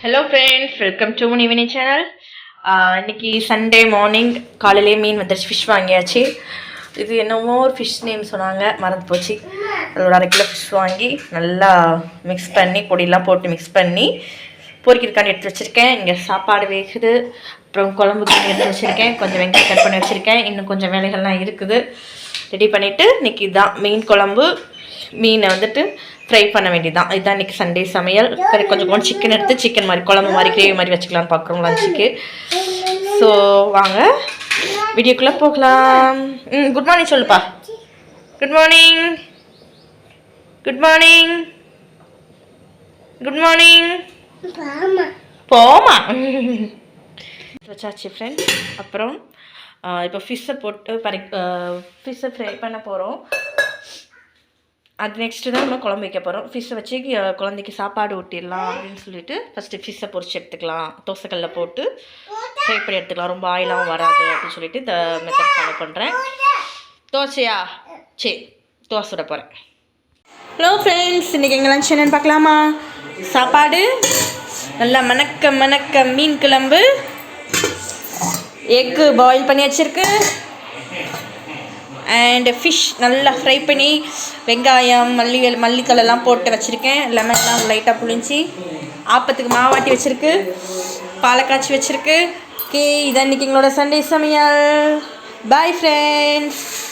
Hello friends, welcome to evening channel. இன்னைக்கு Sunday morning காலையிலே மீன் வந்துடுச்சு, ஃபிஷ் வாங்கியாச்சு. இது என்னமோ ஒரு ஃபிஷ் நேம் சொன்னாங்க, மறந்து போச்சு. அது ஒரு 1/2 கிலோ ஃபிஷ் வாங்கி நல்லா மிக்ஸ் பண்ணி பொடியெல்லாம் போட்டு மிக்ஸ் பண்ணி பொரிக்கிறதுக்காண்டி எடுத்து வச்சுருக்கேன். இங்கே சாப்பாடு வேகுது, அப்புறம் குழம்புக்கு எடுத்து வச்சுருக்கேன். கொஞ்சம் வெங்காயம் கட் பண்ணி வச்சுருக்கேன். இன்னும் கொஞ்சம் வேலைகள்லாம் இருக்குது, ரெடி பண்ணிவிட்டு இன்றைக்கி இதுதான் மீன் குழம்பு. மீனை வந்துட்டு ஃப்ரை பண்ண வேண்டியதான். இதுதான் இன்றைக்கி சண்டே சமையல். கொஞ்சம் சிக்கன் எடுத்து சிக்கன் மாதிரி குழம்பு மாதிரி கிரேவி மாதிரி வச்சுக்கலான்னு பார்க்குறோம் லஞ்சுக்கு. ஸோ வாங்க வீடியோக்குள்ளே போகலாம். குட் மார்னிங் சொல்லுப்பா. Good morning, good morning, good morning. போமா வச்சாச்சு ஃப்ரெண்ட்ஸ். அப்புறம் இப்போ ஃபிஷ்ஷை போட்டு ஃபிஷ்ஷை ஃப்ரை பண்ண போகிறோம். அது நெக்ஸ்ட்டு தான் நம்ம குழம்பு வைக்க போகிறோம். ஃபிஷ்ஷை வச்சு குழந்தைக்கு சாப்பாடு ஊட்டிடலாம் அப்படின்னு சொல்லிட்டு ஃபஸ்ட்டு ஃபிஷ்ஷை பொரிச்சு எடுத்துக்கலாம். தோசைக்கல்லில் போட்டு ஃப்ரை பண்ணி எடுத்துக்கலாம், ரொம்ப ஆயிலாகவும் வராது அப்படின்னு சொல்லிட்டு இந்த மெத்தட் ஃபாலோ பண்ணுறேன். தோசையா? சரி, தோசை விட போகிறேன். ஹலோ ஃப்ரெண்ட்ஸ், இன்றைக்கி எங்கள் லஞ்ச் என்னென்னு பார்க்கலாமா? சாப்பாடு நல்லா மணக்க மீன் குழம்பு, எக்கு பாயில் பண்ணி வச்சுருக்கு, அண்ட் ஃபிஷ் நல்லா ஃப்ரை பண்ணி வெங்காயம் மல்லித்தலைலாம் போட்டு வச்சுருக்கேன். லெமன்லாம் லைட்டாக புளிஞ்சி ஆப்பத்துக்கு மாவாட்டி வச்சுருக்கு, பாலை காய்ச்சி வச்சுருக்கு. ஓகே, இதான் இன்றைக்கி எங்களோட சண்டே சமையல். Bye friends.